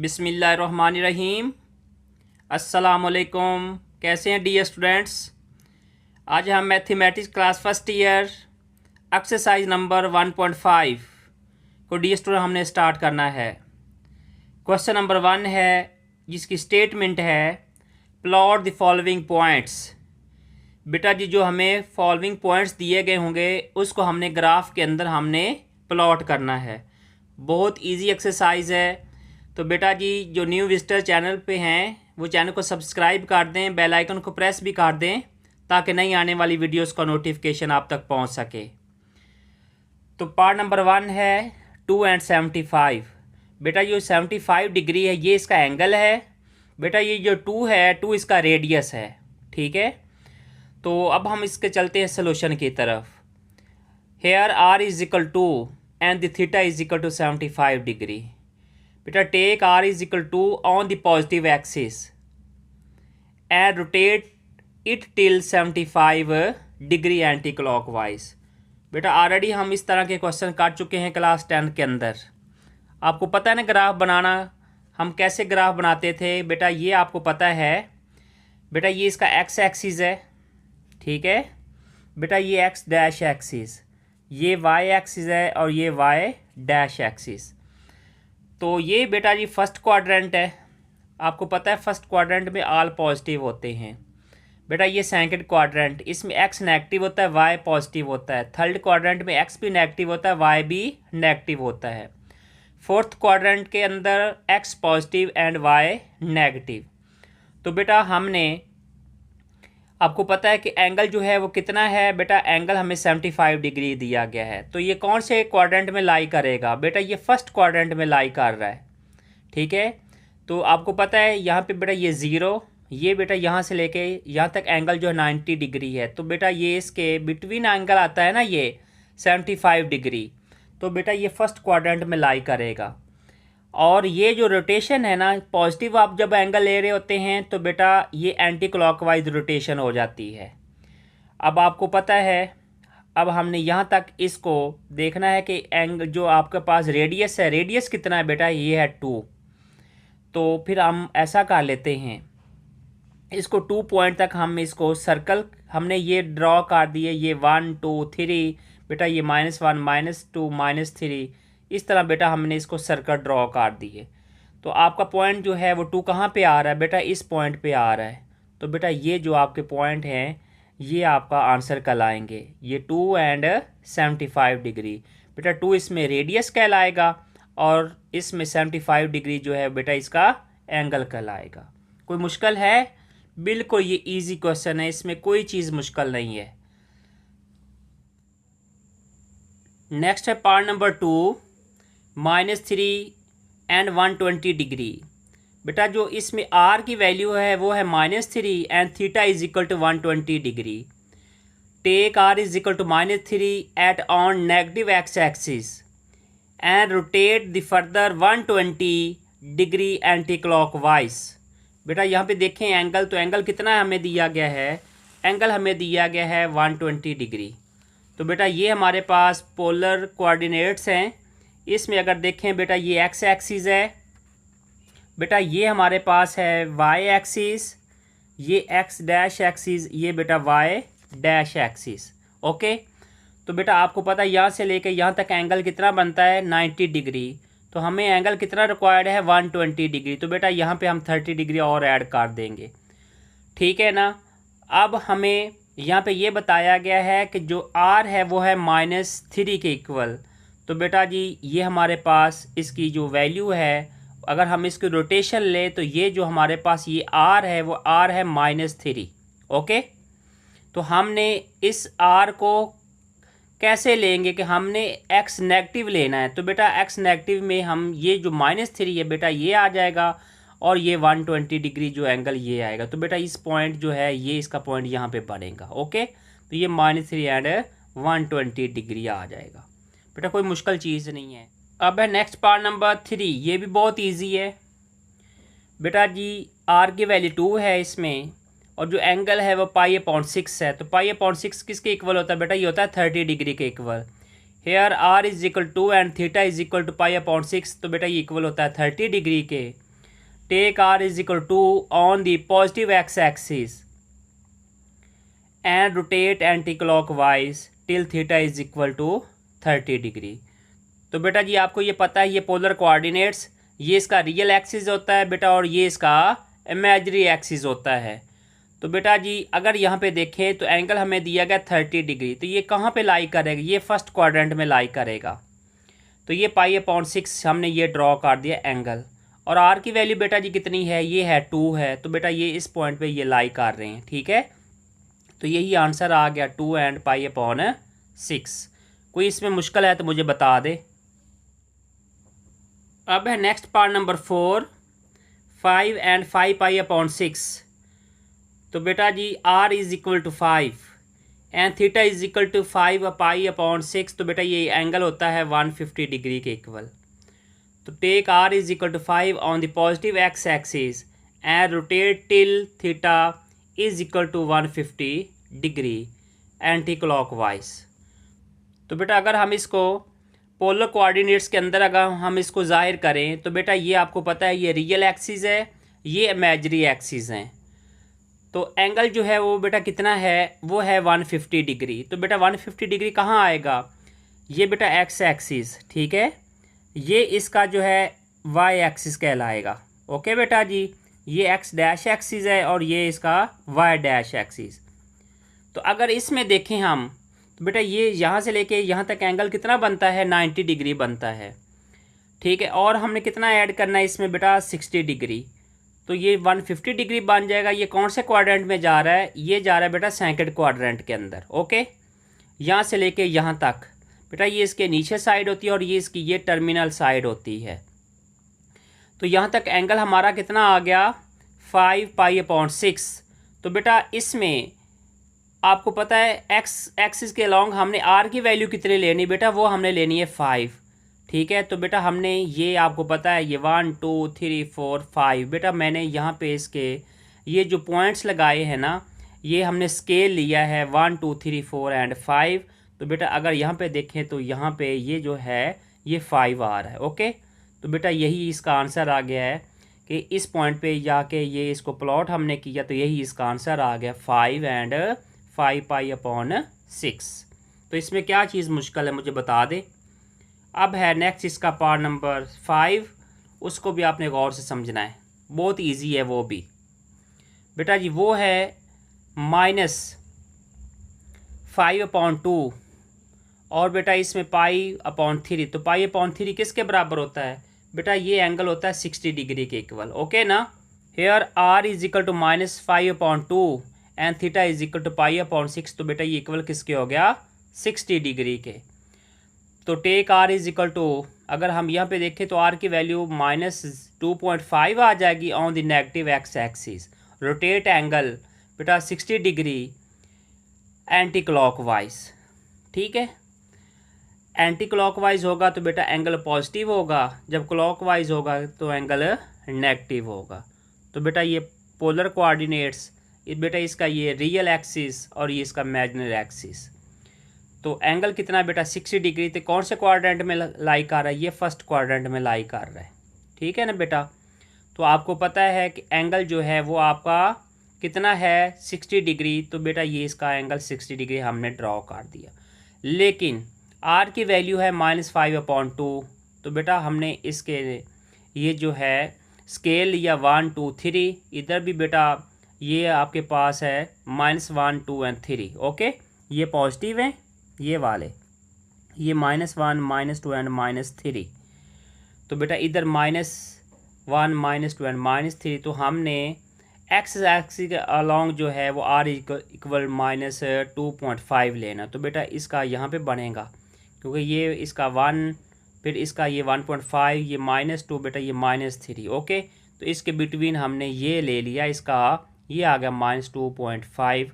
बिस्मिल्लाहिर्रहमानिर्रहीम। अस्सलामुअलैकुम। कैसे हैं डियर स्टूडेंट्स? आज हम mathematics class first year exercise number 1.5 को डियर स्टूडेंट हमने स्टार्ट करना है। क्वेश्चन नंबर 1 है जिसकी स्टेटमेंट है प्लॉट द फॉलोइंग पॉइंट्स। बेटा जी जो हमें फॉलोइंग पॉइंट्स दिए गए होंगे उसको हमने ग्राफ के अंदर हमने प्लॉट करना है। बहुत इजी एक्सरसाइज है। तो बेटा जी जो न्यू विजिटर चैनल पे हैं वो चैनल को सब्सक्राइब कर दें, बेल आइकन को प्रेस भी कर दें ताकि नई आने वाली वीडियोस का नोटिफिकेशन आप तक पहुंच सके। तो पार्ट नंबर 1 है 2 & 75। बेटा ये 75 डिग्री है, ये इसका एंगल है। बेटा ये जो 2 है 2 इसका रेडियस है। ठीक है, तो अब हम इसके चलते हैं सोल्यूशन की तरफ। Here r is equal to and the theta is equal to 75 degree. बेटा take r is equal to on the positive axis and rotate it till 75 degree anti clockwise. बेटा ऑलरेडी हम इस तरह के क्वेश्चन कर चुके हैं क्लास 10 के अंदर। आपको पता है ना ग्राफ बनाना, हम कैसे ग्राफ बनाते थे। बेटा ये आपको पता है। बेटा ये इसका एक्स एक्सिस है, ठीक है। बेटा ये एक्स डैश एक्सिस, ये वाई एक्सिस है और ये वाई डैश एक्सिस। तो ये बेटा जी फर्स्ट क्वाड्रेंट है। आपको पता है फर्स्ट क्वाड्रेंट में ऑल पॉजिटिव होते हैं। बेटा ये सेकंड क्वाड्रेंट, इसमें एक्स नेगेटिव होता है, वाई पॉजिटिव होता है। थर्ड क्वाड्रेंट में एक्स भी नेगेटिव होता है, वाई भी नेगेटिव होता है। फोर्थ क्वाड्रेंट के अंदर X positive and Y negative. तो बेटा हमने आपको पता है कि एंगल जो है वो कितना है। बेटा एंगल हमें 75 डिग्री दिया गया है। तो ये कौन से क्वाड्रेंट में लाई करेगा? बेटा ये फर्स्ट क्वाड्रेंट में लाई कर रहा है, ठीक है। तो आपको पता है यहाँ पे बेटा ये 0, ये बेटा यहाँ से लेके यहाँ तक एंगल जो है 90 डिग्री है। तो बेटा ये इसके बिटवीन एंगल आता है ना ये 75 डिग्री। तो बेटा ये फर्स्ट क्वाड्रेंट में लाई करेगा। और ये जो रोटेशन है ना, पॉजिटिव आप जब एंगल ले रहे होते हैं तो बेटा ये एंटी क्लॉकवाइज रोटेशन हो जाती है। अब आपको पता है, अब हमने यहाँ तक इसको देखना है कि एंगल जो आपके पास रेडियस है, रेडियस कितना है बेटा? ये है 2। तो फिर हम ऐसा कर लेते हैं, इसको 2 पॉइंट तक हम इसको सर्कल हमने ये ड्रॉ कर दिए। ये 1 2 3 बेटा ये -1 -2 -3 इस तरह बेटा हमने इसको सर्कल ड्रॉ कर दिए। तो आपका पॉइंट जो है वो 2 कहाँ पे आ रहा है? बेटा इस पॉइंट पे आ रहा है। तो बेटा ये जो आपके पॉइंट हैं ये आपका आंसर कहलाएंगे, ये 2 एंड 75 डिग्री। बेटा 2 इसमें रेडियस कहलाएगा और इसमें 75 डिग्री जो है बेटा इसका एंगल कहलाएगा। कोई मुश्किल है? बिल्कुल ये इजी क्वेश्चन है, इसमें कोई चीज़ मुश्किल नहीं है। नेक्स्ट है पार्ट नंबर 2 -3 एंड 120 डिग्री। बेटा जो इसमें r की वैल्यू है वो है -3 and theta is equal to 120 degree. Take r is equal to -3 at on negative X axis and rotate the further 120 degree anti clockwise. बेटा यहाँ पे देखें एंगल, तो एंगल कितना हमें दिया गया है? एंगल हमें दिया गया है 120 डिग्री। तो बेटा ये हमारे पास पोलर कोऑर्डिनेट्स हैं। इसमें अगर देखें बेटा ये एक्स एक्सिस है, बेटा ये हमारे पास है वाई एक्सिस, ये एक्स डैश एक्सिस, ये बेटा वाई डैश एक्सिस। ओके, तो बेटा आपको पता है यहाँ से लेके यहाँ तक एंगल कितना बनता है? 90 डिग्री। तो हमें एंगल कितना रिक्वायर्ड है? 120 डिग्री। तो बेटा यहाँ पे हम 30 डिग्री और ऐड कर देंगे, ठीक है ना। अब हमें यहाँ पे ये बताया गया है कि जो r है वो है -3 के इक्वल। तो बेटा जी ये हमारे पास इसकी जो वैल्यू है, अगर हम इसकी रोटेशन ले तो ये जो हमारे पास ये r है वो r है -3। ओके, तो हमने इस r को कैसे लेंगे कि हमने x नेगेटिव लेना है। तो बेटा x नेगेटिव में हम ये जो -3 है बेटा ये आ जाएगा और ये 120 डिग्री जो एंगल ये आएगा। तो बेटा इस पॉइंट जो है ये इसका पॉइंट यहाँ पे बनेगा। ओके, तो ये -3 एंड 120 डिग्री आ जाएगा। बेटा कोई मुश्किल चीज़ नहीं है। अब है नेक्स्ट पार्ट नंबर 3, ये भी बहुत इजी है। बेटा जी r की वैल्यू 2 है इसमें और जो एंगल है वो π/6 है। तो π/6 किसके इक्वल होता है? बेटा ये होता है 30 डिग्री के equal. Here r is equal to and theta is equal to π/6। तो बेटा ये इक्वल होता है 30 डिग्री के। Take r is equal to on the positive X axis and rotate anti clockwise till theta is equal to 30 degree. तो बेटा जी आपको ये पता है, ये पोलर कोऑर्डिनेट्स, ये इसका रियल एक्सिस होता है बेटा और ये इसका इमेजिनरी एक्सिस होता है। तो बेटा जी अगर यहाँ पे देखें तो एंगल हमें दिया गया 30 डिग्री, तो ये कहाँ पे लाई करेगा, ये फर्स्ट क्वाड्रेंट में लाई करेगा। तो ये π/6 हमने ये ड्रॉ कर दिया एंगल, और आर की वैल्यू बेटा जी कितनी है, ये है 2 है। तो बेटा ये इस पॉइंट पे ये लाई कर रहे हैं, ठीक है। तो यही आंसर आ गया 2 एंड π/6। कोई इसमें मुश्किल है तो मुझे बता दे। अब है नेक्स्ट पार्ट नंबर 4, 5 एंड 5π/6। तो बेटा जी r is equal to 5 and theta is equal to 5π/6। तो बेटा ये एंगल होता है 150 डिग्री के इक्वल। तो take r is equal to 5 on the positive X axis and rotate till theta is equal to 150 degree anti clockwise. तो बेटा अगर हम इसको पोलर कोऑर्डिनेट्स के अंदर अगर हम इसको जाहिर करें तो बेटा ये आपको पता है ये रियल एक्सिस है, ये इमेजिनरी एक्सिस हैं। तो एंगल जो है वो बेटा कितना है, वो है 150 डिग्री। तो बेटा 150 डिग्री कहाँ आएगा, ये बेटा एक्स एक्सिस, ठीक है, ये इसका जो है वाई एक्सिस कहलाएगा। ओके बेटा जी, ये एक्स डैश एक्सिस है और ये इसका वाई डैश एक्सिस। तो अगर इसमें देखें हम तो बेटा ये यहाँ से लेके यहाँ तक एंगल कितना बनता है, 90 डिग्री बनता है, ठीक है। और हमने कितना ऐड करना है इसमें बेटा, 60 डिग्री। तो ये 150 डिग्री बन जाएगा। ये कौन से क्वाड्रेंट में जा रहा है, ये जा रहा है बेटा सेकंड क्वाड्रेंट के अंदर। ओके, यहाँ से लेके यहाँ तक बेटा ये इसके नीचे साइड होती है और ये इसकी ये टर्मिनल साइड होती है। तो यहाँ तक एंगल हमारा कितना आ गया, 5π/6। तो बेटा इसमें आपको पता है एक्स एक्सिस के अलॉन्ग हमने आर की वैल्यू कितनी लेनी बेटा, वो हमने लेनी है 5, ठीक है। तो बेटा हमने ये आपको पता है ये 1 2 3 4 5 बेटा मैंने यहाँ पे इसके ये जो पॉइंट्स लगाए हैं ना, ये हमने स्केल लिया है 1 2 3 4 एंड 5। तो बेटा अगर यहाँ पे देखें तो यहाँ पे ये जो है ये 5 आ रहा है। ओके, तो बेटा यही इसका आंसर आ गया है कि इस पॉइंट पे जाके ये इसको प्लॉट हमने किया तो यही इसका आंसर आ गया 5 एंड 5π/6। तो इसमें क्या चीज़ मुश्किल है मुझे बता दे। अब है नेक्स्ट इसका पार्ट नंबर 5, उसको भी आपने गौर से समझना है, बहुत इजी है वो भी बेटा जी। वो है -5/2 और बेटा इसमें π/3। तो π/3 किसके बराबर होता है बेटा, ये एंगल होता है 60 डिग्री के इक्वल। ओके ना, here r is equal to -5/2 and theta is equal to π/6। तो बेटा ये इक्वल किसके हो गया, 60 डिग्री के। तो take r is equal to, अगर हम यहाँ पे देखें तो r की वैल्यू -2.5 आ जाएगी on the negative X axis. Rotate angle बेटा 60 डिग्री एंटी क्लॉकवाइज, ठीक है। एंटी क्लॉकवाइज होगा तो बेटा एंगल पॉजिटिव होगा, जब क्लॉकवाइज होगा तो एंगल नेगेटिव होगा। तो बेटा ये पोलर कोऑर्डिनेट्स, बेटा इसका ये रियल एक्सिस और ये इसका इमेजिनरी एक्सिस। तो एंगल कितना बेटा 60 डिग्री। तो कौन से क्वाड्रेंट में लाई कर रहा है, ये फर्स्ट क्वाड्रेंट में लाई कर रहा है, ठीक है ना बेटा। तो आपको पता है कि एंगल जो है वो आपका कितना है 60 डिग्री। तो बेटा ये इसका एंगल 60 डिग्री हमने ड्रॉ कर दिया, लेकिन आर की वैल्यू है -5/2। तो बेटा हमने इसके ये जो है स्केल लिया 1 2 3, इधर भी बेटा ये आपके पास है -1 2 एंड 3। ओके, ये पॉजिटिव है ये वाले, ये -1 -2 एंड -3। तो बेटा इधर -1 -2 एंड -3। तो हमने एक्स एक्सिस के अलॉन्ग जो है वो r इक्वल -2.5 लेना। तो बेटा इसका यहाँ पे बनेगा क्योंकि ये इसका 1 फिर इसका ये 1.5 ये -2 बेटा ये -3। ओके, तो इसके बिटवीन हमने ये ले लिया, इसका ये आ गया -2.5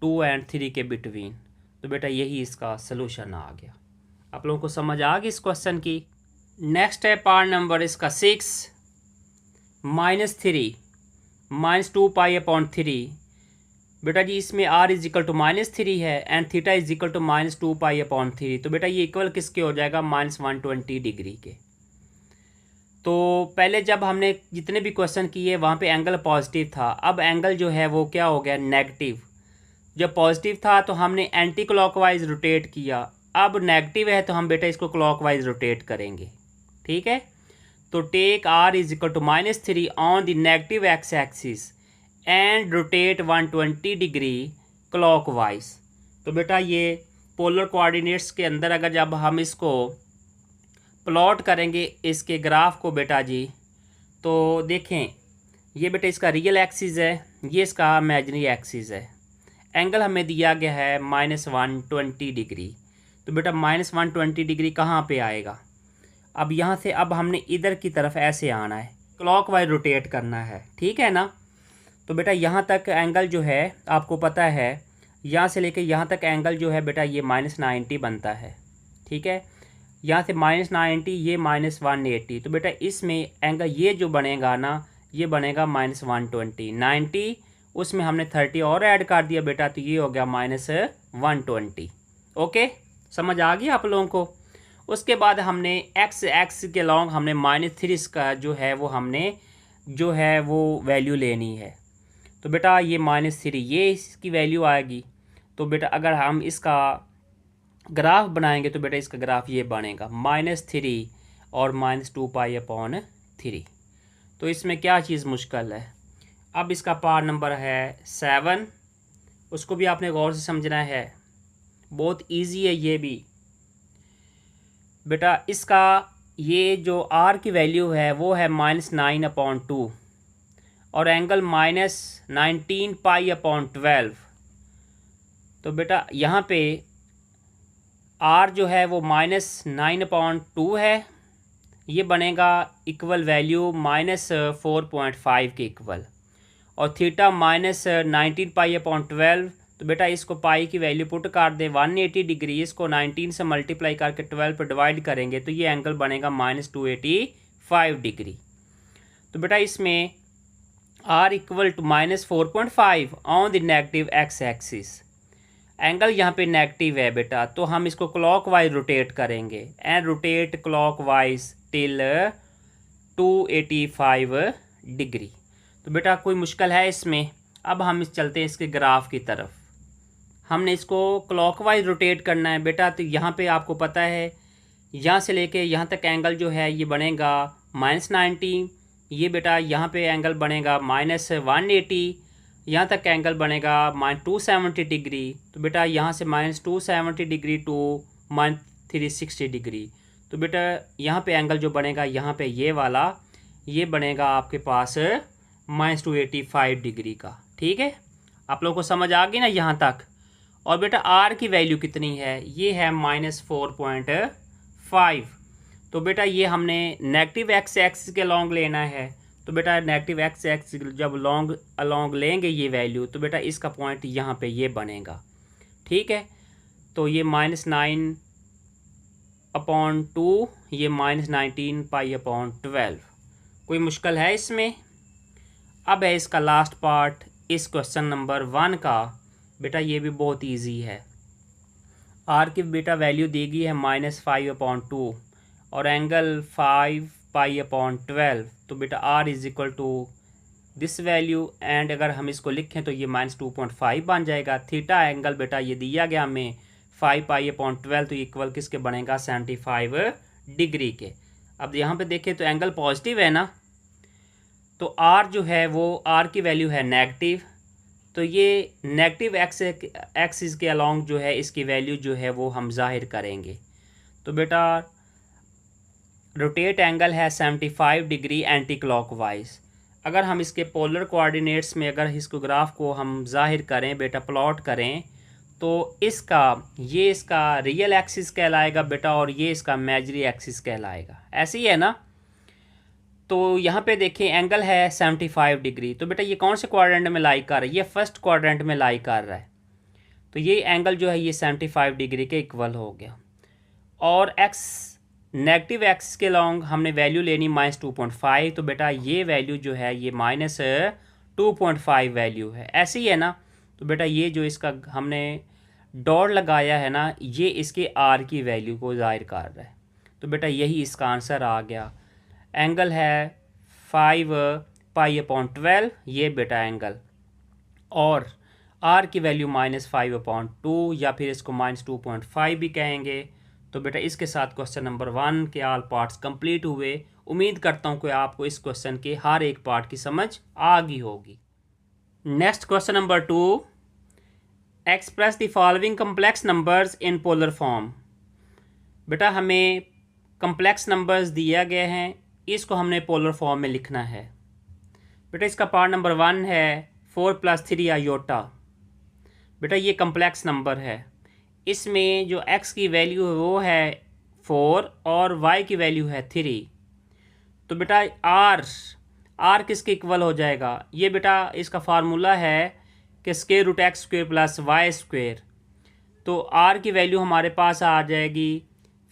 2 एंड 3 के बिटवीन। तो बेटा यही इसका सलूशन आ गया। आप लोगों को समझ आ गई इस क्वेश्चन की। नेक्स्ट है पार्ट नंबर इसका 6, -3 -2π/3। बेटा जी इसमें r इज इक्वल टू -3 है and theta is equal to -2π/3। तो बेटा ये इक्वल किसके हो जाएगा, -120 डिग्री के। तो पहले जब हमने जितने भी क्वेश्चन किए वहाँ पे एंगल पॉजिटिव था, अब एंगल जो है वो क्या हो गया, नेगेटिव। जब पॉजिटिव था तो हमने एंटी क्लॉकवाइज रोटेट किया, अब नेगेटिव है तो हम बेटा इसको क्लॉकवाइज रोटेट करेंगे। ठीक है, तो take r is equal to -3 on the negative X axis and rotate 120 degree clockwise. तो बेटा ये पोलर कोऑर्डिनेट्स के अंदर अगर जब हम इसको प्लॉट करेंगे इसके ग्राफ को बेटा जी, तो देखें ये बेटा इसका रियल एक्सिस है, ये इसका इमेजिनरी एक्सिस है। एंगल हमें दिया गया है -120 डिग्री। तो बेटा -120 डिग्री कहाँ पे आएगा, अब यहाँ से अब हमने इधर की तरफ ऐसे आना है, क्लॉकवाइज रोटेट करना है। ठीक है ना। तो बेटा यहाँ तक एंगल जो है आपको पता है, यहाँ से लेके यहाँ तक एंगल जो है बेटा ये -90 बनता है। ठीक है, यहाँ से -90 ये -180। तो बेटा इसमें एंगल ये जो बनेगा ना, ये बनेगा -120। 90 उसमें हमने 30 और ऐड कर दिया बेटा, तो ये हो गया -120। ओके, समझ आ गई आप लोगों को। उसके बाद हमने एक्स के लॉन्ग हमने -3 का जो है वो हमने जो है वो वैल्यू लेनी है। तो बेटा ये -3 ये इसकी वैल्यू आएगी। तो बेटा अगर हम इसका ग्राफ बनाएंगे तो बेटा इसका ग्राफ ये बनेगा -3 और -2π/3। तो इसमें क्या चीज़ मुश्किल है। अब इसका पार्ट नंबर है 7, उसको भी आपने गौर से समझना है, बहुत इजी है ये भी बेटा। इसका ये जो r की वैल्यू है वो है -9/2 और एंगल -19π/12। तो बेटा यहाँ पे r जो है वो -9/2 है, ये बनेगा इक्वल वैल्यू -4.5 के इक्वल, और थीटा -19π/12। तो बेटा इसको पाई की वैल्यू पुट कर दे 180 डिग्री, इसको 19 से मल्टीप्लाई करके 12 पर डिवाइड करेंगे तो ये एंगल बनेगा -285 डिग्री। तो बेटा इसमें r equal to -4.5 on the negative X axis, angle यहाँ पे नेगेटिव है बेटा, तो हम इसको क्लॉकवाइज रोटेट करेंगे and rotate clockwise till 285 degree. तो बेटा कोई मुश्किल है इसमें। अब हम चलते हैं इसके ग्राफ की तरफ, हमने इसको क्लॉकवाइज रोटेट करना है बेटा। तो यहाँ पे आपको पता है यहाँ से लेके यहाँ तक एंगल जो है ये बनेगा -90, ये बेटा यहाँ पे एंगल बनेगा -180, यहाँ तक एंगल बनेगा -270 डिग्री। तो बेटा यहाँ से -270 डिग्री टू -360 डिग्री। तो बेटा यहाँ पे एंगल जो बनेगा यहाँ पे ये वाला, ये बनेगा आपके पास -285 डिग्री का। ठीक है, आप लोगों को समझ आ गई ना यहाँ तक। और बेटा r की वैल्यू कितनी है, ये है -4.5। तो बेटा ये हमने नेगेटिव एक्स एक्सिस के लॉन्ग लेना है। तो बेटा नेगेटिव एक्स एक्सिस जब लॉन्ग अलॉन्ग लेंगे ये वैल्यू, तो बेटा इसका पॉइंट यहाँ पे ये बनेगा। ठीक है, तो ये -9/2, ये -19π/12। कोई मुश्किल है इसमें। अब है इसका लास्ट पार्ट इस क्वेश्चन नंबर 1 का। बेटा ये भी बहुत इजी है। r की बेटा वैल्यू दी गई है -5/2 और एंगल 5π/12। तो बेटा r is equal to this value, and अगर हम इसको लिखें तो ये -2.5 बन जाएगा। थीटा एंगल बेटा ये दिया गया हमें 5π/12, तो इक्वल किसके बनेगा 75 डिग्री के। अब यहाँ पे देखें तो एंगल पॉजिटिव है ना, तो r जो है वो r की वैल्यू है नेगेटिव, तो ये नेगेटिव एक्सिस के अलॉन्ग जो है इसकी वैल्यू जो है वो हम जाहिर करेंगे। तो बेटा रोटेट एंगल है 75 डिग्री एंटी क्लॉकवाइज। अगर हम इसके पोलर कोऑर्डिनेट्स में अगर इसको ग्राफ को हम जाहिर करें बेटा, प्लॉट करें, तो इसका रियल एक्सिस कहलाएगा बेटा, और ये इसका इमेजिनरी एक्सिस कहलाएगा। ऐसे ही है ना। तो यहाँ पे देखिए एंगल है 75 डिग्री। तो बेटा ये कौन से क्वाड्रेंट में लाई कर रहा है, ये फर्स्ट क्वाड्रेंट में लाई कर रहा है। तो ये एंगल जो है ये 75 डिग्री के इक्वल हो गया। और एक्स नेगेटिव एक्स के लॉन्ग हमने वैल्यू लेनी -2.5। तो बेटा ये वैल्यू जो है ये -2.5 वैल्यू है। ऐसे ही है ना। तो बेटा ये जो इसका हमने डॉट लगाया है ना, ये इसके r की वैल्यू को जाहिर कर रहा है। तो बेटा यही इसका आंसर आ गया। एंगल है 5 पाई/12, ये बेटा एंगल, और आर की वैल्यू -5/2 या फिर इसको -2.5 भी कहेंगे। तो बेटा इसके साथ क्वेश्चन नंबर 1 के ऑल पार्ट्स कंप्लीट हुए। उम्मीद करता हूँ कि आपको इस क्वेश्चन के हर एक पार्ट की समझ आ गई होगी। Next question number 2, express the following complex numbers in polar form. बेटा हमें कम्प्लेक्स नंबर्स दिया गए हैं, इसको हमने पोलर फॉर्म में लिखना है। बेटा इसका पार्ट नंबर 1 है 4 + 3 आयोटा। बेटा ये कम्प्लेक्स नंबर है, इसमें जो x की वैल्यू है वो है 4 और y की वैल्यू है 3। तो बेटा r किसके इक्वल हो जाएगा? ये बेटा इसका फार्मूला है कि √x² + y²। तो r की वैल्यू हमारे पास आ जाएगी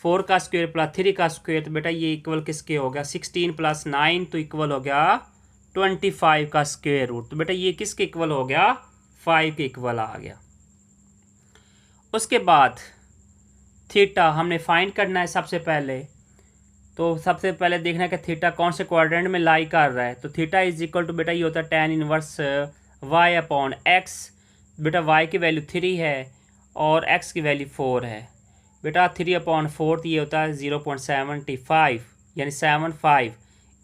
4 का स्क्वायर + 3 का स्क्वायर। तो बेटा ये इक्वल किसके हो गया? 16 + 9 तो इक्वल हो गया 25 का स्क्वायर रूट। तो बेटा ये किसके इक्वल हो गया? 5 के इक्वल आ गया। उसके बाद थीटा हमने फाइंड करना है सबसे पहले। तो सबसे पहले देखना है कि थीटा कौन से क्वाड्रेंट में लाई कर रहा है। तो थीटा इज इक्वल टू बेटा ये होता है tan इनवर्स y/x। बेटा y की वैल्यू 3 है और x की वैल्यू 4 है। बेटा 3/4 तो ये होता है 0.75 यानी 75।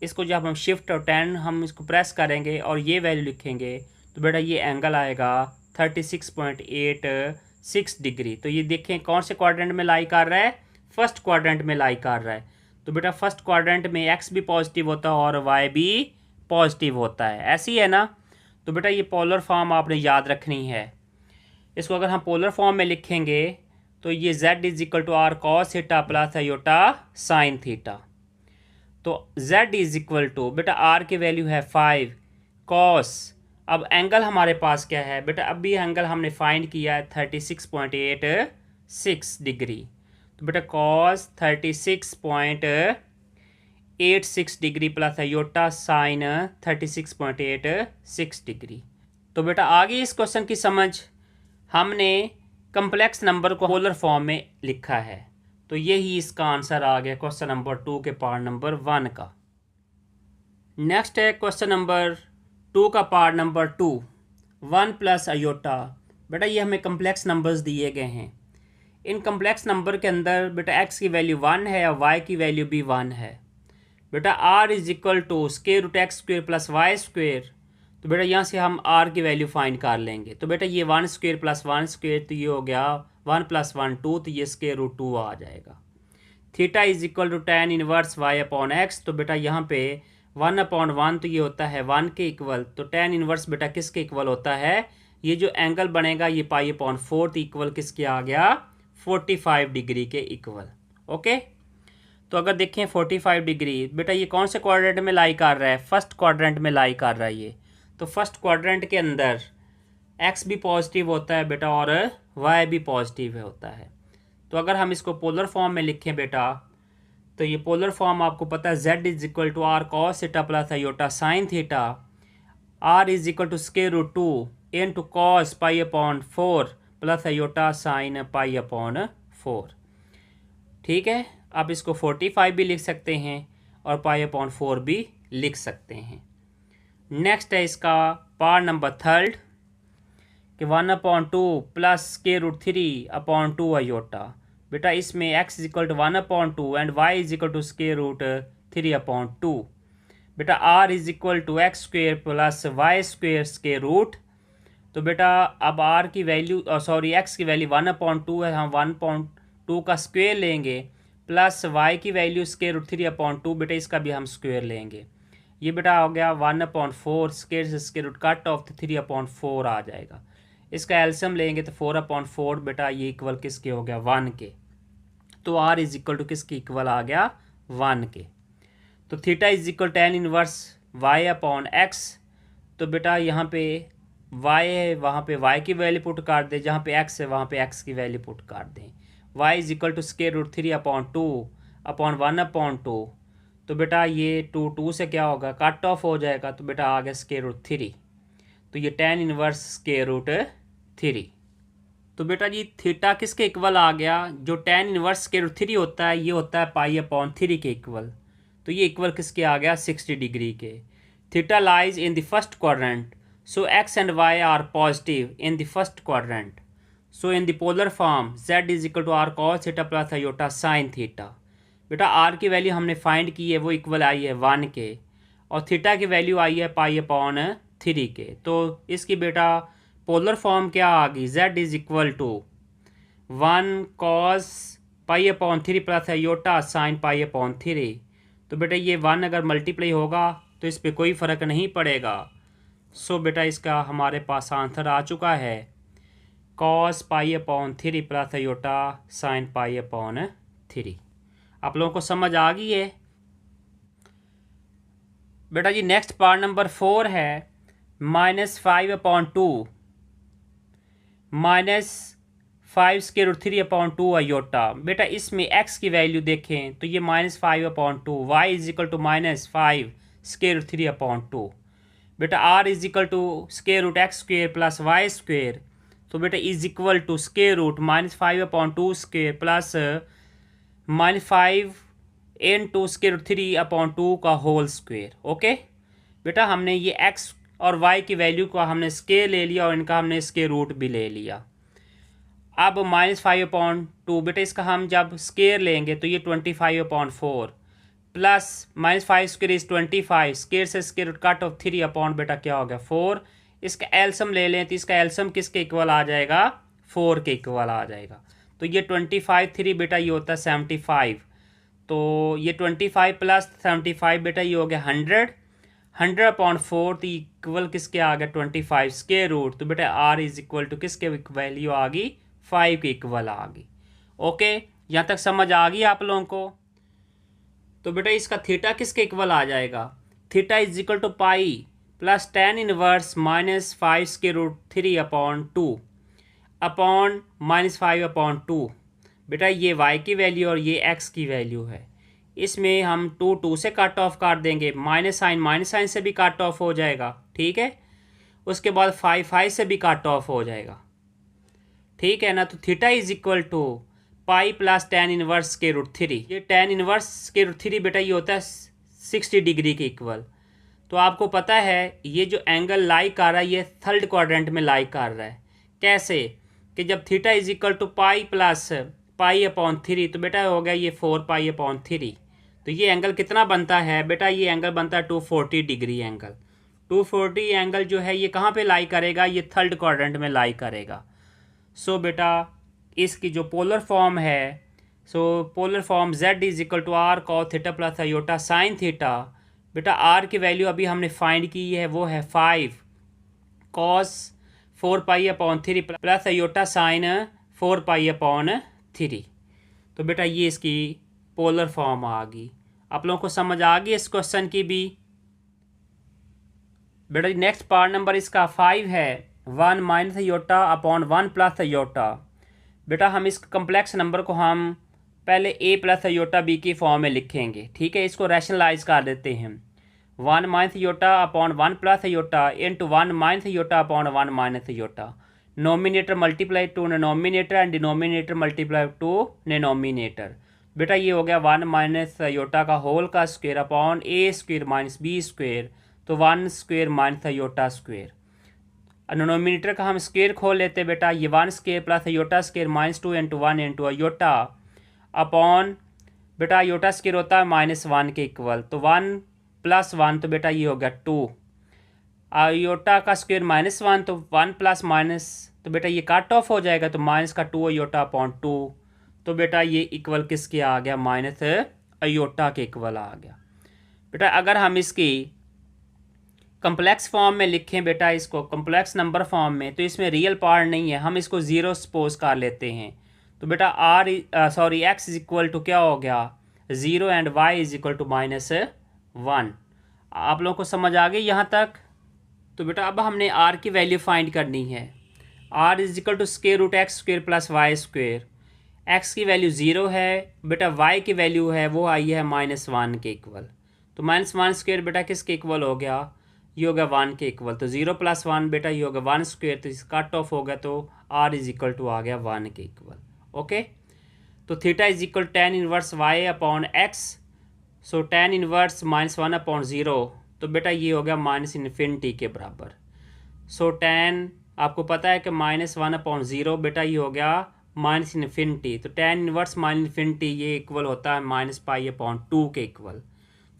इसको जब हम शिफ्ट और 10 हम इसको प्रेस करेंगे और ये वैल्यू लिखेंगे तो बेटा ये एंगल आएगा 36.86 डिग्री। तो ये देखें कौन से क्वाड्रेंट में लाई कर रहा है? फर्स्ट क्वाड्रेंट में लाई कर रहा है। तो बेटा फर्स्ट क्वाड्रेंट में x भी पॉजिटिव होता है और y भी पॉजिटिव होता है, ऐसी है ना। तो बेटा ये पोलर फॉर्म आपने याद रखनी है। इसको अगर हम पोलर फॉर्म में लिखेंगे तो ये z = r cos θ + iota sin θ। तो z = बेटा r की वैल्यू है 5 cos। अब एंगल हमारे पास क्या है? बेटा अभी एंगल हमने फाइंड किया है 36.86 डिग्री। तो बेटा cos 36.86 degree + iota sine 36.86 degree. तो बेटा आगे इस क्वेश्चन की समझ, हमने कम्प्लेक्स नंबर को पोलर फॉर्म में लिखा है। तो यही इसका आंसर आ गया क्वेश्चन नंबर 2 के पार्ट नंबर 1 का। नेक्स्ट है क्वेश्चन नंबर 2 का पार्ट नंबर 2, 1 + आयोटा। बेटा ये हमें कम्प्लेक्स नंबर्स दिए गए हैं। इन कम्प्लेक्स नंबर के अंदर बेटा x की वैल्यू 1 है और y की वैल्यू भी 1 है। बेटा r = √x² + y²। तो बेटा यहाँ से हम r की वैल्यू फाइंड कर लेंगे। तो बेटा ये 1² + 1² तो ये हो गया 1 + 1 2, तो ये √2 आ जाएगा। Theta = tan inverse y/x। तो बेटा यहाँ पे 1/1 तो ये होता है 1 के इक्वल। तो tan इनवर्स बेटा किसके इक्वल होता है? ये जो एंगल बनेगा ये π/4 तो इक्वल किसके आ गया? 45 डिग्री के इक्वल। ओके, तो अगर देखें 45 डिग्री, बेटा ये कौन से क्वाड्रेंट में लाई कर रहा है? फर्स्ट क्वाड्रेंट में लाई कर रहा है ये। तो फर्स्ट क्वाड्रेंट के अंदर x भी पॉजिटिव होता है बेटा और y भी पॉजिटिव होता है। तो अगर हम इसको पोलर फॉर्म में लिखें बेटा, तो ये पोलर फॉर्म आपको पता है z = r cos θ + iota sin θ। r = √2 into cos π/4 + iota sin π/4। ठीक है, आप इसको 45 भी लिख सकते हैं और π/4 भी लिख सकते हैं। नेक्स्ट है इसका पार्ट नंबर 3 कि 1/2 + √3/2 आयोटा। बेटा इसमें x = 1/2 एंड y = √3/2। बेटा r = x² + y² रूट। तो बेटा अब r की वैल्यू x की वैल्यू 1/2 है, हम 1/2 का स्क्वायर लेंगे प्लस y की वैल्यू √3/2। बेटा इसका भी हम स्क्वायर लेंगे। ये बेटा हो गया 1/4 स्क्वायर से स्क्वायर रूट कट ऑफ 3/4 आ जाएगा। इसका एल्सियम लेंगे तो 4/4 बेटा ये इक्वल किसके हो गया? 1 के। तो r = किसके इक्वल आ गया? 1 के। तो थीटा = tan इनवर्स y/x। तो बेटा यहाँ पे y है, वहाँ पे y की वैल्यू पुट कर दें, जहाँ पे x है वहाँ पे x की वैल्यू पुट कर दें। y = √3/2/1/2। तो बेटा ये 2 से क्या होगा? कट ऑफ हो जाएगा। तो बेटा आ गया √3। तो ये tan इनवर्स √3। तो बेटा जी थीटा किसके इक्वल आ गया? जो tan इनवर्स √3 होता है ये होता है π/3 के इक्वल। तो तो ये इक्वल किसके आ गया 60 डिग्री के। Theta lies in the first quadrant, so X and Y are positive in the first quadrant, so in the polar form z is equal to R cos theta plus iota sine theta. बेटा R की value हमने find की है, वो equal आई है 1 के, और theta की वैल्यू आई है पाई अपॉन 3 के। तो इसकी बेटा पोलर फॉर्म क्या आ गई, z is equal to 1 cos pi upon 3 plus iota sine pi upon 3। तो बेटा ये 1 अगर मल्टीप्लाई होगा तो इस पर कोई फ़र्क नहीं पड़ेगा। सो बेटा इसका हमारे पास आंसर आ चुका है cos pi upon 3 plus iota sine pi upon 3। आप लोगों को समझ आ गई है बेटा जी। नेक्स्ट पार्ट नंबर 4 है -5/2 -5√3/2 आयोटा। बेटा इसमें x की वैल्यू देखें तो ये -5/2, y इज इक्वल टू -5√3/2। बेटा r is equal to √x² plus y²। तो बेटा is equal to -5/2² plus -5 into √3/2 का होल स्क्वेयर। ओके बेटा हमने ये x और y की वैल्यू का हमने स्केयर ले लिया और इनका हमने स्केयर रूट भी ले लिया। अब -5/2 बेटा इसका हम जब स्केयर लेंगे तो ये 25/4 प्लस -5² इज 25, स्केयर से square root cut off 3 upon बेटा क्या हो गया 4। इसका एल्सम ले लें तो इसका एल्सम किसके इक्वल आ जाएगा, 4 के इक्वल आ जाएगा। तो ये 25 3 बेटा ये होता है 75। तो ये 25 प्लस 75 बेटा ये हो गया 100/4 तो इक्वल किसके आ गया 25 स्केयर रूट। तो बेटा r इज इक्वल टू किसके वैल्यू आ गई 5 के इक्वल आ गई। ओके यहाँ तक समझ आ गई आप लोगों को। तो बेटा इसका थीटा किसके इक्वल आ जाएगा, theta is equal to pi plus tan inverse -5√3/2 upon -5/2। बेटा ये y की वैल्यू और ये x की वैल्यू है। इसमें हम 2 से कट ऑफ कर देंगे, माइनस साइन से भी कट ऑफ हो जाएगा, ठीक है। उसके बाद 5 से भी कट ऑफ हो जाएगा, ठीक है ना। तो theta is equal to pi plus tan inverse √3। ये tan इनवर्स √3 बेटा ये होता है 60 डिग्री के इक्वल। तो आपको पता है ये जो एंगल लाई कर रहा है ये थर्ड क्वाड्रेंट में लाई कर रहा है। कैसे कि जब theta is equal to pi plus पाई/3 तो बेटा हो गया ये 4π/3। तो ये एंगल कितना बनता है बेटा, ये एंगल बनता है 240 डिग्री एंगल। 240 एंगल जो है ये कहाँ पे लाई करेगा, ये थर्ड क्वाड्रेंट में लाई करेगा। सो बेटा इसकी जो पोलर फॉर्म है, so polar form z is equal to r cos theta plus iota sine theta. बेटा r की वैल्यू अभी हमने फाइंड की है, वो है 5 cos 4π/3 प्लस आयोटा साइन 4π/3। तो बेटा ये इसकी पोलर फॉर्म आ गई। आप लोगों को समझ आ गई इस क्वेश्चन की भी। बेटा नेक्स्ट पार्ट नंबर इसका 5 है 1 - आयोटा/1 + आयोटा। बेटा हम इस कम्प्लेक्स नंबर को हम पहले a + आयोटा b की फॉर्म में लिखेंगे, ठीक है। इसको रैशनलाइज कर देते हैं। 1 - आयोटा/1 + iota into 1 - आयोटा/1 - iota. Nominator multiply two denominator and denominator multiply two denominator. बेटा ये हो गया 1 - आयोटा का होल का स्क्वायर अपॉन a² - b²। तो 1² - आयोटा²। डिनोमिनेटर का हम स्क्वायर खोल लेते बेटा, ये 1² प्लस आयोटा² -2 × 1 × आयोटा अपॉन बेटा आयोटा² होता है -1 के इक्वल। तो 1 + 1 तो बेटा ये हो गया 2। आयोटा का स्क्वायर -1 तो 1 प्लस माइनस तो बेटा ये कट ऑफ हो जाएगा, तो -2 आयोटा/2। तो बेटा ये इक्वल किसके आ गया, -आयोटा के इक्वल आ गया। बेटा अगर हम इसकी कम्प्लेक्स फॉर्म में लिखें बेटा, इसको कम्प्लेक्स नंबर फॉर्म में, तो इसमें रियल पार्ट नहीं है, हम इसको 0 सपोज कर लेते हैं। तो बेटा x इज इक्वल टू क्या हो गया 0 and y is equal to -1। आप लोगों को समझ आ गई यहाँ तक। तो बेटा अब हमने r की वैल्यू फाइंड करनी है। r is equal to √x² + y²। x की वैल्यू 0 है बेटा, y की वैल्यू है वो आई है -1 के इक्वल। तो -1² बेटा किसके इक्वल हो गया, ये हो गया 1 के इक्वल। तो 0 + 1 बेटा ये हो गया 1², तो इस कट ऑफ हो गया, तो r इज इक्वल टू आ गया 1 के इक्वल। ओके तो theta is equal tan inverse y/x so tan inverse -1/0, तो बेटा ये हो गया -इन्फिनिटी के बराबर। सो tan आपको पता है कि -1/0 बेटा ये हो गया -इन्फिनिटी, तो tan इनवर्स -इन्फिनिटी ये इक्वल होता है -π/2 के इक्वल।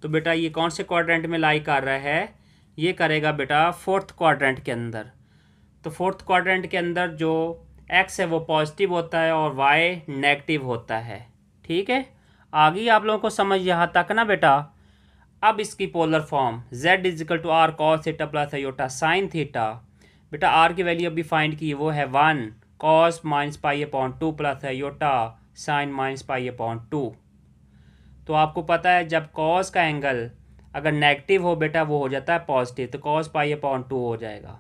तो बेटा ये कौन से क्वाड्रेंट में लाई कर रहा है, ये करेगा बेटा फोर्थ क्वाड्रेंट के अंदर। तो फोर्थ क्वाड्रेंट के अंदर जो x है वो पॉजिटिव होता है और y नेगेटिव होता है। ठीक है, आ गई आप लोगों को समझ यहाँ तक ना बेटा। अब इसकी polar form z = r cos theta plus iota sine theta. बेटा r की वैल्यू अभी फाइंड की, वो है 1 cos -π/2 प्लस आयोटा साइन -π/2। तो आपको पता है जब cos का एंगल अगर नेगेटिव हो बेटा वो हो जाता है पॉजिटिव, तो cos π/2 हो जाएगा।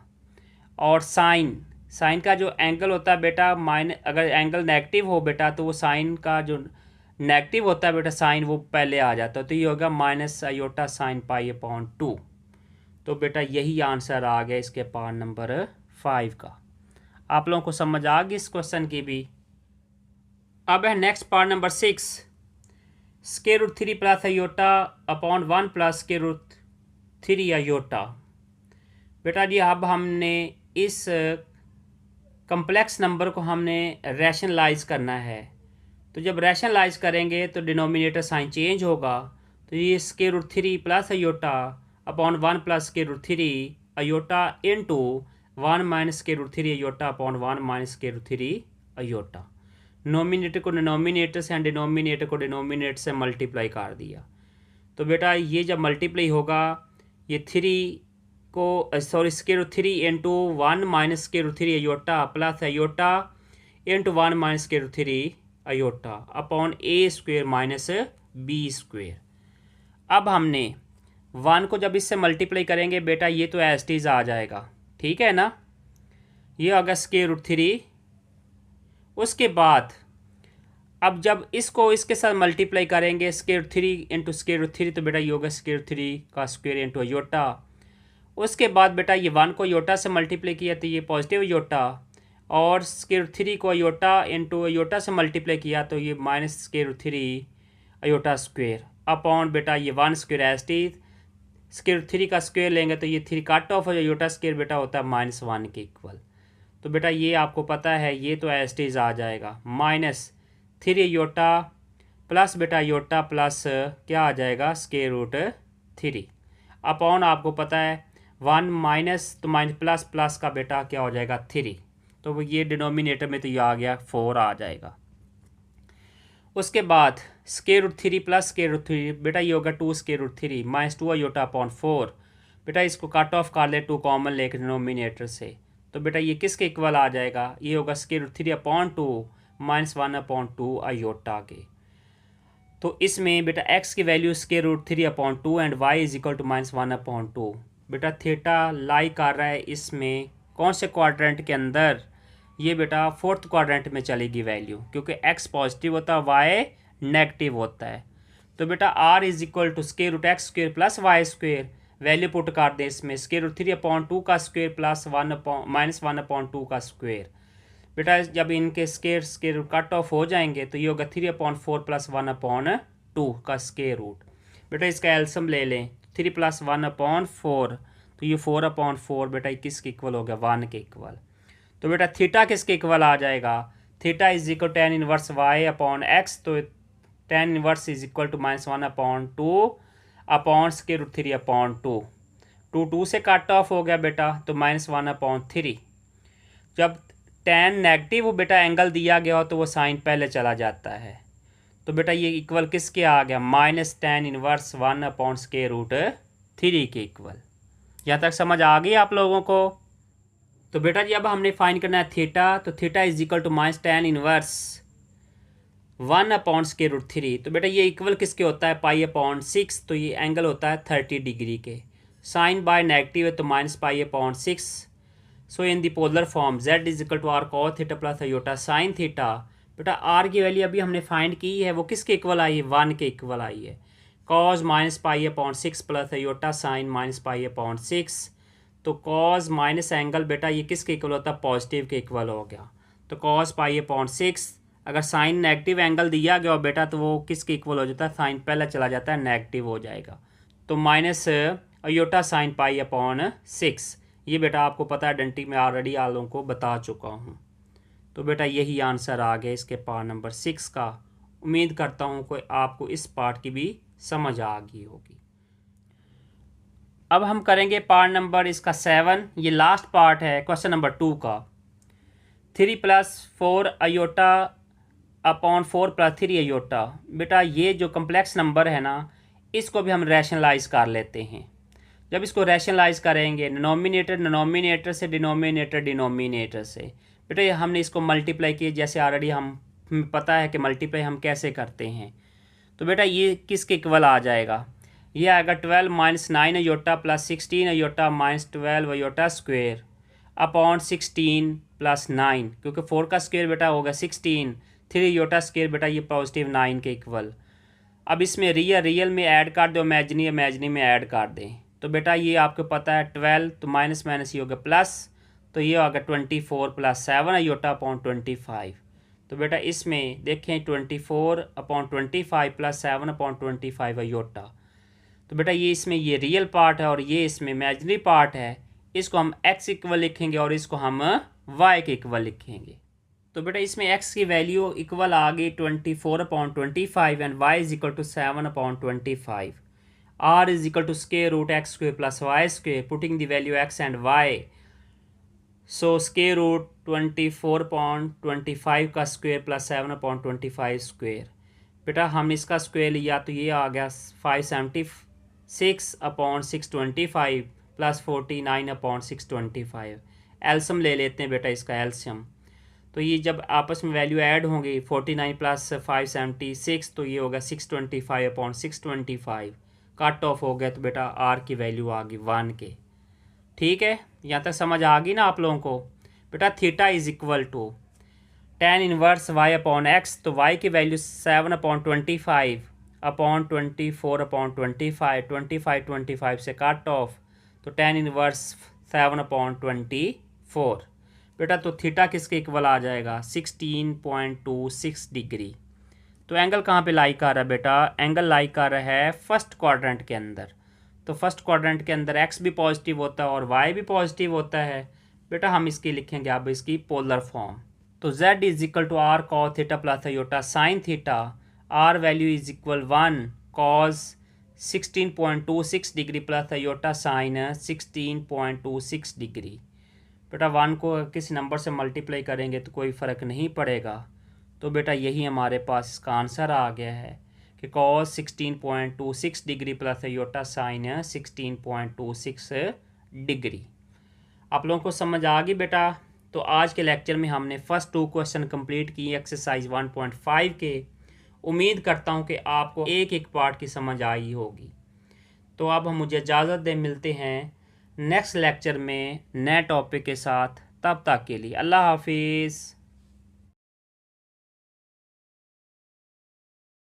और साइन का जो एंगल होता है बेटा अगर एंगल नेगेटिव हो बेटा तो वो साइन का जो नेगेटिव होता है बेटा साइन वो पहले आ जाता है, तो ये होगा -आयोटा साइन π/2। तो बेटा यही आंसर आ गया इसके पार्ट नंबर 5 का। आप लोगों को समझ आ गई इस क्वेश्चन की भी। अब है next part number 6, √3 plus iota upon 1 plus √3 iota. बेटा जी अब हमने इस कम्प्लेक्स नंबर को हमने रैशनलाइज करना है। तो जब रैशनलाइज करेंगे तो डिनोमिनेटर साइन चेंज होगा, तो ये √3 plus iota upon 1 plus √3 iota into 1 minus √3 iota upon 1 minus √3 iota. Nominator को डिनोमिनेटर से, डिनोमिनेटर को डिनोमिनेटर से मल्टीप्लाई कर दिया। तो बेटा ये जब मल्टीप्लाई होगा ये 3 को √3 into 1 minus √3 iota plus iota into 1 minus √3 iota upon a² minus b²। अब हमने 1 को जब इससे मल्टीप्लाई करेंगे बेटा ये तो एज इट इज आ जाएगा, ठीक है ना, ये होगा √3। उसके बाद अब जब इसको इसके साथ मल्टीप्लाई करेंगे √3 इंटू √3, तो बेटा ये होगा √3 का स्क्वायर इंटू आयोटा। उसके बाद बेटा ये 1 को आयोटा से मल्टीप्लाई किया तो ये पॉजिटिव आयोटा, और √3 को आयोटा इंटू आयोटा से मल्टीप्लाई किया तो ये -√3 आयोटा स्क्वायर अपॉन बेटा ये 1² एज इट इज। √3 का स्क्वायर लेंगे तो ये 3 कट ऑफ आयोटा स्क्वायर बेटा होता है -1 के इक्वल। तो बेटा ये आपको पता है ये तो एज इट इज आ जाएगा -3 आयोटा प्लस बेटा आयोटा प्लस क्या आ जाएगा √3 अपॉन आपको पता है 1 माइनस तो माइनस प्लस प्लस का बेटा क्या हो जाएगा 3, तो वो ये डिनोमिनेटर में तो ये आ गया 4 आ जाएगा। उसके बाद √3 प्लस √3 बेटा ये होगा 2 √3 -2 आयोटा अपॉन 4। बेटा इसको कट ऑफ कर ले 2 कॉमन लेके डिनोमिनेटर से, तो बेटा ये किसके इक्वल आ जाएगा, ये होगा √3 अपॉन 2 -1 अपॉन 2 आयोटा के। तो इसमें बेटा x की value √3 upon 2 and y = -1 upon 2। बेटा थीटा लाई कर रहा है इसमें कौन से क्वाड्रेंट के अंदर, ये बेटा फोर्थ क्वाड्रेंट में चलेगी वैल्यू, क्योंकि x पॉजिटिव होता है y नेगेटिव होता है। तो बेटा r = √x² plus y², value put कर दें इसमें √3 अपॉन 2 का स्क्वायर प्लस -1 अपॉन 2 का स्क्वायर। बेटा जब इनके स्क्वायर कट ऑफ हो जाएंगे तो ये होगा 3 अपॉन 4 प्लस 1 अपॉन 2 का स्क्वायर रूट। बेटा इसका एल्सियम ले लें 3 प्लस 1 अपॉन 4, तो ये 4 अपॉन 4 बेटा किसके इक्वल हो गया 1 के इक्वल। तो बेटा थीटा किसके इक्वल आ जाएगा, theta = tan inverse y upon x, तो tan inverse = -1 upon 2 upon √3 upon 2। 2 से कट ऑफ हो गया बेटा तो -1 अपॉन 3। जब tan नेगेटिव हो बेटा एंगल दिया गया हो तो वो साइन पहले चला जाता है, तो बेटा ये इक्वल किसके आ गया -tan इनवर्स 1 अपॉन √3 के इक्वल। यहाँ तक समझ आ गई आप लोगों को। तो बेटा जी अब हमने फाइंड करना है थीटा, तो थीटा = tan इनवर्स 1 अपॉन √3। तो बेटा ये इक्वल किसके होता है π/6, तो ये एंगल होता है 30 डिग्री के। साइन बाय नेगेटिव है तो -π/6। So in the polar form z = r cos theta plus iota sine theta. बेटा r की वैल्यू अभी हमने फाइंड की है, वो किसके इक्वल आई है 1 के इक्वल आई है। cos -π/6 प्लस आयोटा साइन -π/6, तो cos माइनस एंगल बेटा ये किसके इक्वल होता है पॉजिटिव के इक्वल हो गया। तो cos π/6 अगर साइन नेगेटिव एंगल दिया गया हो बेटा तो वो किसके इक्वल हो जाता है, साइन पहले चला जाता है नेगेटिव हो जाएगा। तो minus iota sign pi upon 6, ये बेटा आपको पता है आइडेंटिटी में ऑलरेडी आप लोगों को बता चुका हूँ। तो बेटा यही आंसर आ गया इसके पार्ट नंबर 6 का। उम्मीद करता हूँ कि आपको इस पार्ट की भी समझ आ गई होगी। अब हम करेंगे पार्ट नंबर इसका 7, ये लास्ट पार्ट है क्वेश्चन नंबर 2 का। 3 + 4 अयोटा अपॉन 4 + 3 अयोटा। बेटा ये जो कम्प्लेक्स नंबर है ना, इसको भी हम रैशनलाइज कर लेते हैं। जब इसको रैशनलाइज करेंगे डिनोमिनेटर से, डिनोमिनेटर से, बेटा ये हमने इसको मल्टीप्लाई किए, जैसे ऑलरेडी हमें पता है कि मल्टीप्लाई हम कैसे करते हैं। तो बेटा ये किसके इक्वल आ जाएगा, ये आएगा 12 - 9 iota + 16 iota - 12 iota square upon 16 + 9, क्योंकि 4 का स्क्वेयर बेटा होगा 16, 3 अयोटा स्क्वेयर बेटा ये +9 के इक्वल। अब इसमें रियल में ऐड कर दो, इमेजिनी में ऐड कर दें। तो बेटा ये आपको पता है 12, तो माइनस माइनस ये होगा प्लस, तो ये होगा 24 + 7 अयोटा अपॉन 25। तो बेटा इसमें देखें 24 अपॉन 25 + 7 अपॉन 25 अयोटा। तो बेटा ये इसमें ये रियल पार्ट है और ये इसमें इमेजिनरी पार्ट है। इसको हम x इक्वल लिखेंगे और इसको हम y के इक्वल लिखेंगे। तो बेटा इसमें x की वैल्यू इक्वल आ गई 24 upon 25 and y is equal to 7 upon 25। r is equal to square root x square plus y square, putting the value x and y। So square root 24 upon 25 का square plus 7 upon 25 square. बेटा हमने इसका square लिया तो ये आ गया 576 upon 625 plus 49 upon 625। एल्सियम ले लेते हैं बेटा इसका एल्सियम। तो ये जब आपस में वैल्यू ऐड होंगी 49 + 576, तो ये होगा 625 अपॉन 625। कट ऑफ हो गया तो बेटा आर की वैल्यू आ गई 1 के। ठीक है, यहाँ तक समझ आ गई ना आप लोगों को। बेटा theta is equal to tan inverse y upon x, तो y की वैल्यू 7 अपॉन 25 अपॉन 24 अपॉन 25 से कट ऑफ, तो tan इनवर्स 7 अपॉन 24। बेटा तो थीटा किसके इक्वल आ जाएगा 16.26 डिग्री। तो एंगल कहाँ पे लाई कर रहा है बेटा, एंगल लाई कर रहा है फर्स्ट क्वाड्रेंट के अंदर। तो फर्स्ट क्वाड्रेंट के अंदर x भी पॉजिटिव होता है और y भी पॉजिटिव होता है। बेटा हम इसकी लिखेंगे अब इसकी पोलर फॉर्म। तो z is equal to r cos theta plus iota sine theta, r value is equal 1 cos 16.26 degree plus iota sine 16.26 degree. बेटा 1 को किसी नंबर से मल्टीप्लाई करेंगे तो कोई फ़र्क नहीं पड़ेगा। तो बेटा यही हमारे पास इसका आंसर आ गया है कि cos 16.26 degree plus iota sine 16.26 degree. आप लोगों को समझ आ गई बेटा। तो आज के लेक्चर में हमने फर्स्ट 2 क्वेश्चन कंप्लीट किए एक्सरसाइज 1.5 के। उम्मीद करता हूँ कि आपको एक एक पार्ट की समझ आई होगी। तो अब हम मुझे इजाज़त दें, मिलते हैं नेक्स्ट लेक्चर में नए टॉपिक के साथ। तब तक के लिए अल्लाह हाफिज़।